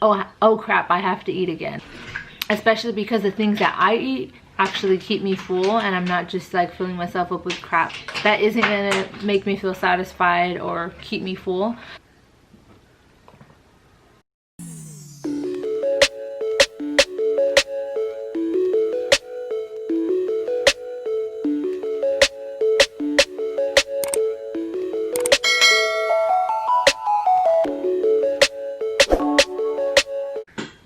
oh crap, I have to eat again. Especially because the things that I eat actually keep me full, and I'm not just like filling myself up with crap that isn't gonna make me feel satisfied or keep me full.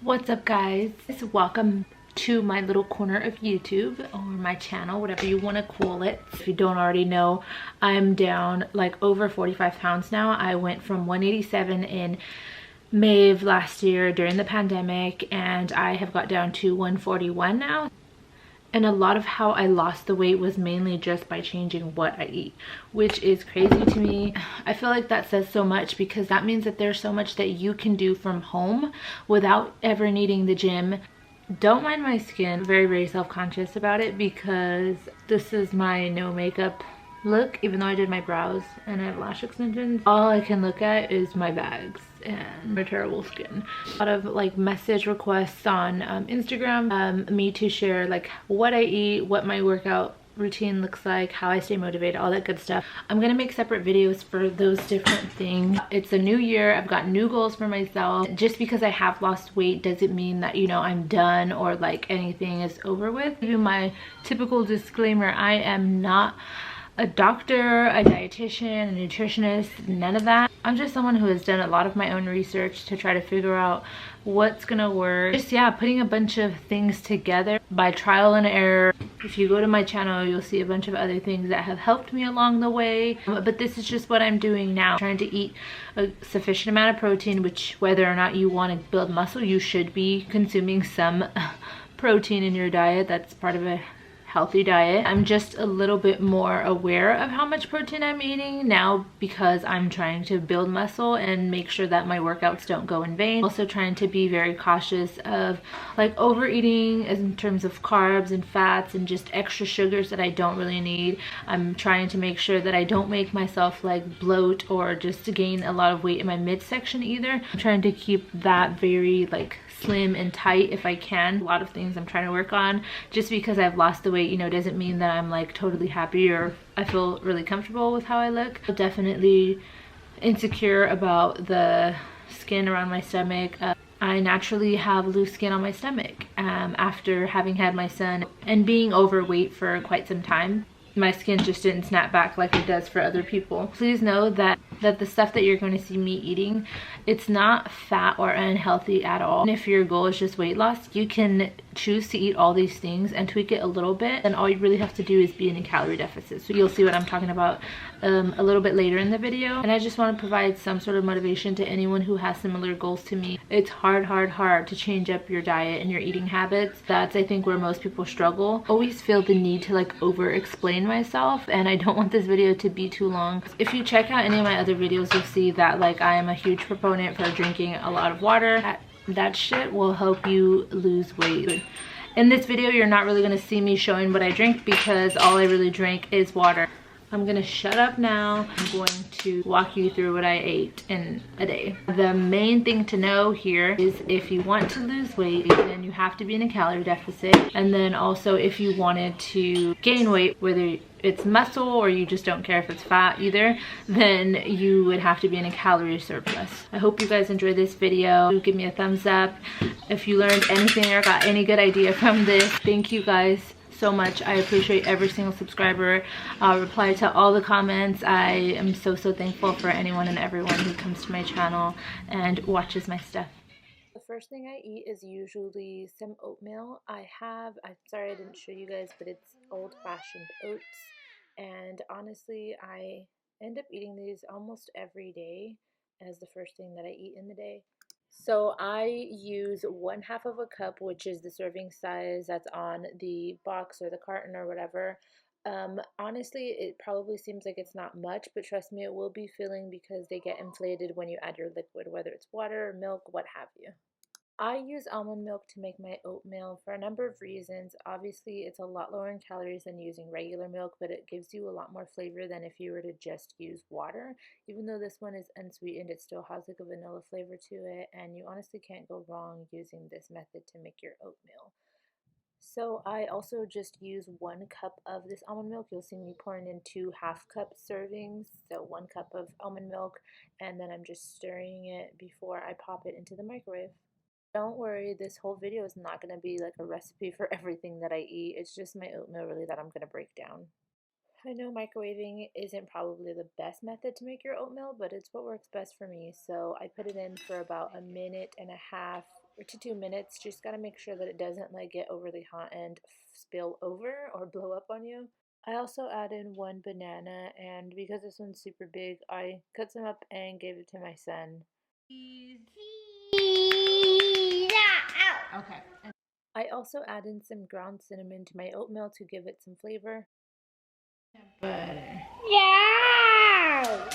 What's up, guys? Welcome to my little corner of YouTube, or my channel, whatever you want to call it. If you don't already know, I'm down like over 45 pounds now. I went from 187 in May of last year during the pandemic, and I have got down to 141 now. And a lot of how I lost the weight was mainly just by changing what I eat, which is crazy to me. I feel like that says so much, because that means that there's so much that you can do from home without ever needing the gym. Don't mind my skin. I'm very self-conscious about it, because this is my no makeup look. Even though I did my brows and I have lash extensions, all I can look at is my bags and my terrible skin. A lot of like message requests on Instagram, me to share like what I eat, what my workout routine looks like, how I stay motivated, all that good stuff. I'm gonna make separate videos for those different things. It's a new year. I've got new goals for myself. Just because I have lost weight doesn't mean that, you know, I'm done or like anything is over with. Even my typical disclaimer, I am not a doctor, a dietitian, a nutritionist, none of that. I'm just someone who has done a lot of my own research to try to figure out what's gonna work. Just, yeah, putting a bunch of things together by trial and error. If you go to my channel, you'll see a bunch of other things that have helped me along the way. But this is just what I'm doing now. Trying to eat a sufficient amount of protein, which whether or not you want to build muscle, you should be consuming some protein in your diet. That's part of a healthy diet. I'm just a little bit more aware of how much protein I'm eating now, because I'm trying to build muscle and make sure that my workouts don't go in vain. Also trying to be very cautious of like overeating in terms of carbs and fats and just extra sugars that I don't really need. I'm trying to make sure that I don't make myself like bloat or just to gain a lot of weight in my midsection either. I'm trying to keep that very like slim and tight if I can. A lot of things I'm trying to work on. Just because I've lost the weight, you know, doesn't mean that I'm like totally happy or I feel really comfortable with how I look. I'm definitely insecure about the skin around my stomach. I naturally have loose skin on my stomach after having had my son and being overweight for quite some time. My skin just didn't snap back like it does for other people. Please know that the stuff that you're going to see me eating, it's not fat or unhealthy at all. And if your goal is just weight loss, you can choose to eat all these things and tweak it a little bit, and all you really have to do is be in a calorie deficit. So you'll see what I'm talking about a little bit later in the video. And I just want to provide some sort of motivation to anyone who has similar goals to me. It's hard to change up your diet and your eating habits. That's, I think, where most people struggle. Always feel the need to like over explain myself, and I don't want this video to be too long. If you check out any of my other videos, you'll see that like I am a huge proponent for drinking a lot of water. That shit will help you lose weight. In this video, you're not really going to see me showing what I drink, because all I really drink is water. I'm gonna shut up now. I'm going to walk you through what I ate in a day. The main thing to know here is if you want to lose weight, then you have to be in a calorie deficit. And then also if you wanted to gain weight, whether it's muscle or you just don't care if it's fat either, then you would have to be in a calorie surplus. I hope you guys enjoyed this video. Give me a thumbs up if you learned anything or got any good idea from this. Thank you guys so much. I appreciate every single subscriber. I'll reply to all the comments. I am so thankful for anyone and everyone who comes to my channel and watches my stuff. The first thing I eat is usually some oatmeal. I'm sorry I didn't show you guys, but it's old-fashioned oats, and honestly I end up eating these almost every day as the first thing that I eat in the day. So I use 1/2 of a cup, which is the serving size that's on the box or the carton or whatever. Honestly, it probably seems like it's not much, but trust me, it will be filling, because they get inflated when you add your liquid, whether it's water, milk, what have you. I use almond milk to make my oatmeal for a number of reasons. Obviously, it's a lot lower in calories than using regular milk, but it gives you a lot more flavor than if you were to just use water. Even though this one is unsweetened, it still has like a vanilla flavor to it, and you honestly can't go wrong using this method to make your oatmeal. So I also just use 1 cup of this almond milk. You'll see me pouring in 2 half-cup servings, so 1 cup of almond milk, and then I'm just stirring it before I pop it into the microwave. Don't worry, this whole video is not going to be like a recipe for everything that I eat. It's just my oatmeal really that I'm going to break down. I know microwaving isn't probably the best method to make your oatmeal, but it's what works best for me. So I put it in for about 1.5 minutes or to 2 minutes. Just got to make sure that it doesn't like get overly hot and spill over or blow up on you. I also add in 1 banana, and because this one's super big, I cut some up and gave it to my son. Okay. I also add in some ground cinnamon to my oatmeal to give it some flavor. Butter. Yeah!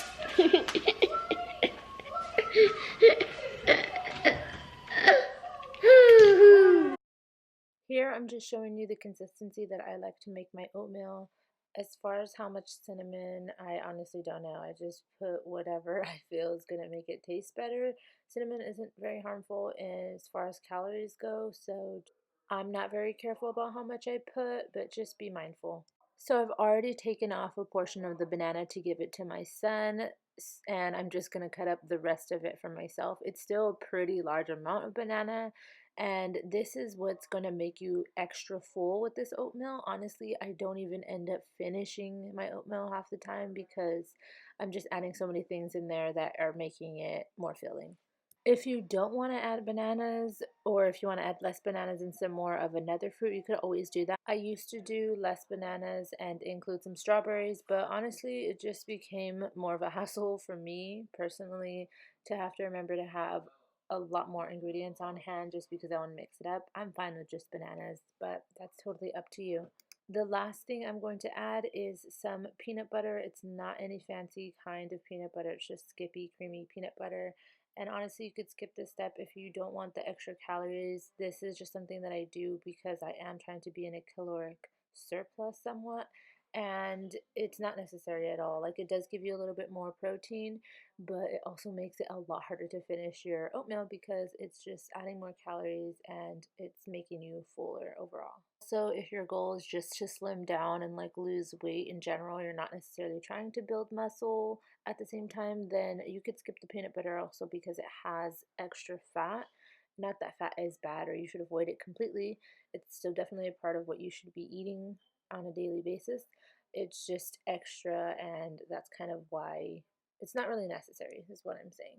Here I'm just showing you the consistency that I like to make my oatmeal. As far as how much cinnamon, I honestly don't know. I just put whatever I feel is going to make it taste better. Cinnamon isn't very harmful as far as calories go, so I'm not very careful about how much I put, but just be mindful. So I've already taken off a portion of the banana to give it to my son, and I'm just going to cut up the rest of it for myself. It's still a pretty large amount of banana, and this is what's going to make you extra full with this oatmeal. Honestly, I don't even end up finishing my oatmeal half the time because I'm just adding so many things in there that are making it more filling. If you don't want to add bananas, or if you want to add less bananas and some more of another fruit, you could always do that. I used to do less bananas and include some strawberries, but honestly, it just became more of a hassle for me personally to have to remember to have a lot more ingredients on hand just because I want to mix it up. I'm fine with just bananas, but that's totally up to you. The last thing I'm going to add is some peanut butter. It's not any fancy kind of peanut butter. It's just Skippy creamy peanut butter. And honestly, you could skip this step if you don't want the extra calories. This is just something that I do because I am trying to be in a caloric surplus somewhat. And it's not necessary at all. Like, it does give you a little bit more protein, but it also makes it a lot harder to finish your oatmeal because it's just adding more calories and it's making you fuller overall. So if your goal is just to slim down and like lose weight in general, you're not necessarily trying to build muscle at the same time, then you could skip the peanut butter also because it has extra fat. Not that fat is bad or you should avoid it completely. It's still definitely a part of what you should be eating on a daily basis. It's just extra, and that's kind of why it's not really necessary, is what I'm saying.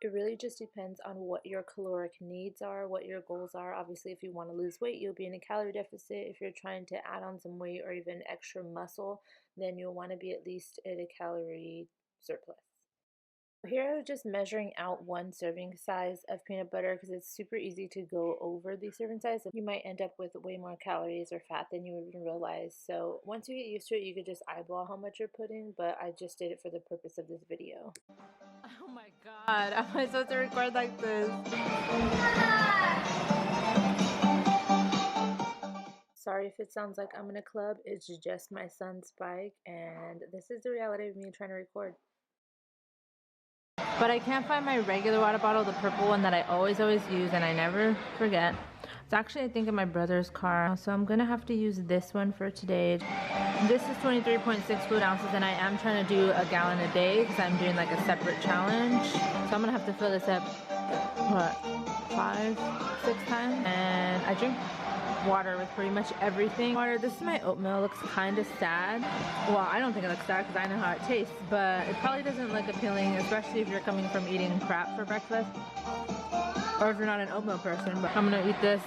It really just depends on what your caloric needs are, what your goals are. Obviously, if you want to lose weight, you'll be in a calorie deficit. If you're trying to add on some weight or even extra muscle, then you'll want to be at least at a calorie surplus. Here I'm just measuring out 1 serving size of peanut butter because it's super easy to go over the serving size. You might end up with way more calories or fat than you even realize. So once you get used to it, you could just eyeball how much you're putting, but I just did it for the purpose of this video. Oh my god, am I supposed to record like this? Sorry if it sounds like I'm in a club. It's just my son's bike, and this is the reality of me trying to record. But I can't find my regular water bottle, the purple one that I always use and I never forget. It's actually, I think, in my brother's car. So I'm gonna have to use this one for today. This is 23.6 fluid ounces, and I am trying to do a gallon a day because I'm doing like a separate challenge. So I'm gonna have to fill this up, what, 5, 6 times? And I drink water with pretty much everything. This is my oatmeal. It looks kind of sad. Well, I don't think it looks sad because I know how it tastes, but it probably doesn't look appealing, especially if you're coming from eating crap for breakfast or if you're not an oatmeal person. But I'm gonna eat this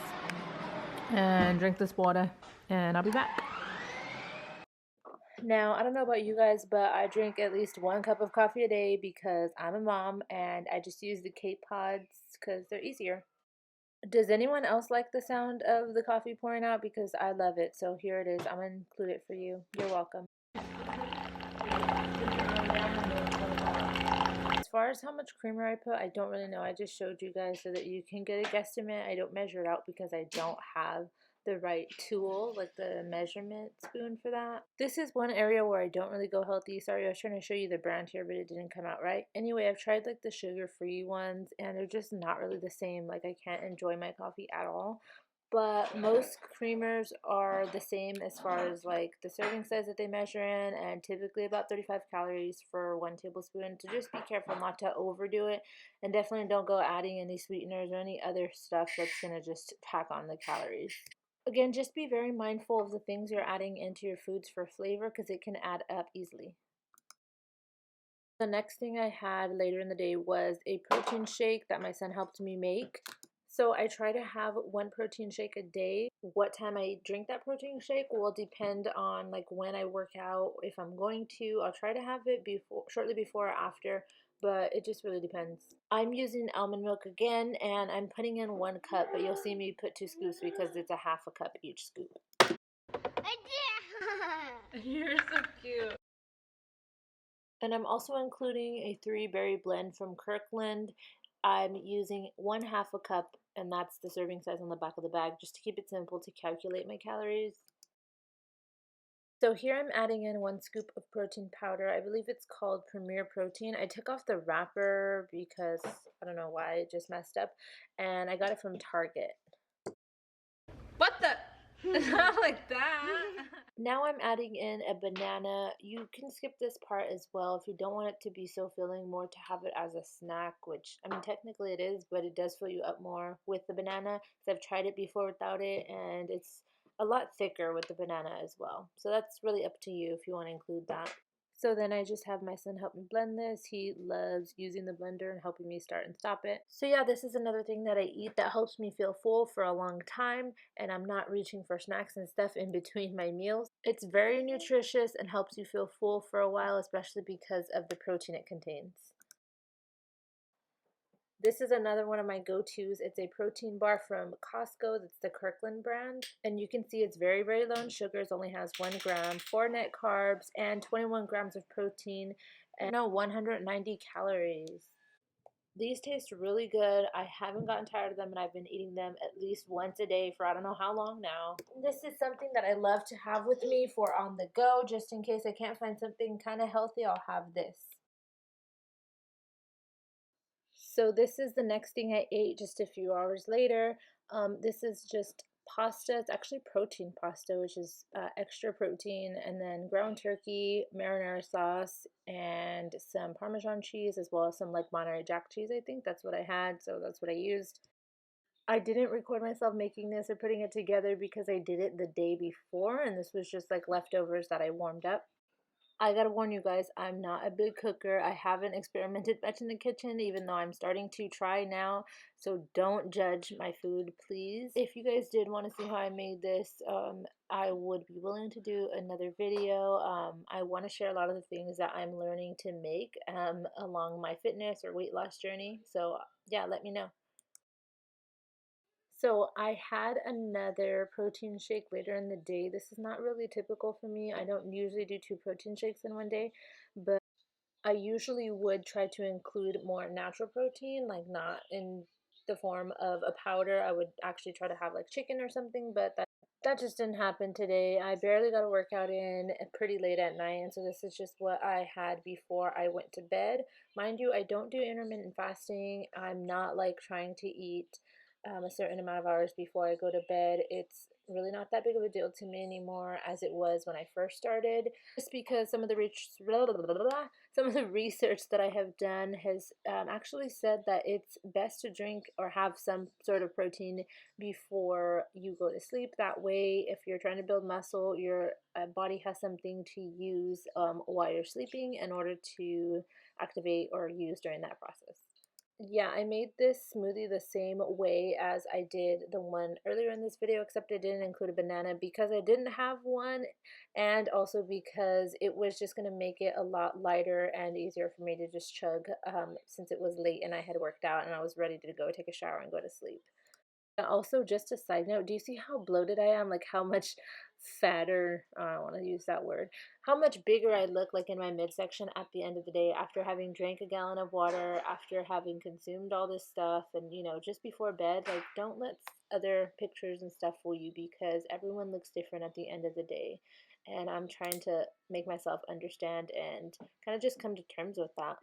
and drink this water and I'll be back. Now, I don't know about you guys, but I drink at least 1 cup of coffee a day because I'm a mom and I just use the K-Pods because they're easier. Does anyone else like the sound of the coffee pouring out? Because I love it. So here it is. I'm going to include it for you. You're welcome. far as how much creamer I put, I don't really know. I just showed you guys so that you can get a guesstimate. I don't measure it out because I don't have the right tool, like the measurement spoon for that. This is one area where I don't really go healthy. Sorry, I was trying to show you the brand here, but it didn't come out right. Anyway, I've tried like the sugar-free ones and they're just not really the same. Like I can't enjoy my coffee at all. But most creamers are the same as far as like the serving size that they measure in, and typically about 35 calories for 1 tablespoon. So just be careful not to overdo it, and definitely don't go adding any sweeteners or any other stuff that's going to just pack on the calories. Again, just be very mindful of the things you're adding into your foods for flavor because it can add up easily. The next thing I had later in the day was a protein shake that my son helped me make. So I try to have one protein shake a day. What time I drink that protein shake will depend on like when I work out. If I'm going to, I'll try to have it before, shortly before or after, but it just really depends. I'm using almond milk again and I'm putting in 1 cup, but you'll see me put 2 scoops because it's a half a cup each scoop. You're so cute. And I'm also including a 3-berry blend from Kirkland. I'm using 1/2 a cup, and that's the serving size on the back of the bag, just to keep it simple to calculate my calories. So here I'm adding in 1 scoop of protein powder. I believe it's called Premier Protein. I took off the wrapper because I don't know why, it just messed up. And I got it from Target. What the? Not like that. Now I'm adding in a banana. You can skip this part as well if you don't want it to be so filling, more to have it as a snack, which, I mean, technically it is, but it does fill you up more with the banana. Because I've tried it before without it, and it's a lot thicker with the banana as well. So that's really up to you if you want to include that. So then I just have my son help me blend this. He loves using the blender and helping me start and stop it. So yeah, this is another thing that I eat that helps me feel full for a long time, and I'm not reaching for snacks and stuff in between my meals. It's very nutritious and helps you feel full for a while, especially because of the protein it contains. This is another one of my go-tos. It's a protein bar from Costco. That's the Kirkland brand. And you can see it's very, very low in sugars. Only has 1 gram, 4 net carbs, and 21 grams of protein, and 190 calories. These taste really good. I haven't gotten tired of them, and I've been eating them at least once a day for I don't know how long now. This is something that I love to have with me for on the go. Just in case I can't find something kind of healthy, I'll have this. So this is the next thing I ate just a few hours later. This is just pasta. It's actually protein pasta, which is extra protein, and then ground turkey, marinara sauce, and some Parmesan cheese, as well as some like Monterey Jack cheese. I think that's what I had, so that's what I used. I didn't record myself making this or putting it together because I did it the day before, and this was just like leftovers that I warmed up. I gotta warn you guys, I'm not a big cooker. I haven't experimented much in the kitchen, even though I'm starting to try now. So don't judge my food, please. If you guys did want to see how I made this, I would be willing to do another video. I want to share a lot of the things that I'm learning to make along my fitness or weight loss journey. So yeah, let me know. So I had another protein shake later in the day. This is not really typical for me. I don't usually do 2 protein shakes in one day, but I usually would try to include more natural protein, like not in the form of a powder. I would actually try to have like chicken or something, but that just didn't happen today. I barely got a workout in pretty late at night, and so this is just what I had before I went to bed. Mind you, I don't do intermittent fasting. I'm not like trying to eat a certain amount of hours before I go to bed. It's really not that big of a deal to me anymore as it was when I first started. Just because some of the research that I have done has actually said that it's best to drink or have some sort of protein before you go to sleep. That way, if you're trying to build muscle, your body has something to use while you're sleeping in order to activate or use during that process. Yeah, I made this smoothie the same way as I did the one earlier in this video, except I didn't include a banana because I didn't have one, and also because it was just going to make it a lot lighter and easier for me to just chug since it was late and I had worked out and I was ready to go take a shower and go to sleep. And also, just a side note, do you see how bloated I am? Like how much fatter, I don't want to use that word, how much bigger I look like in my midsection at the end of the day after having drank a gallon of water, after having consumed all this stuff, and just before bed. Like, don't let other pictures and stuff fool you because everyone looks different at the end of the day. And I'm trying to make myself understand and kind of just come to terms with that.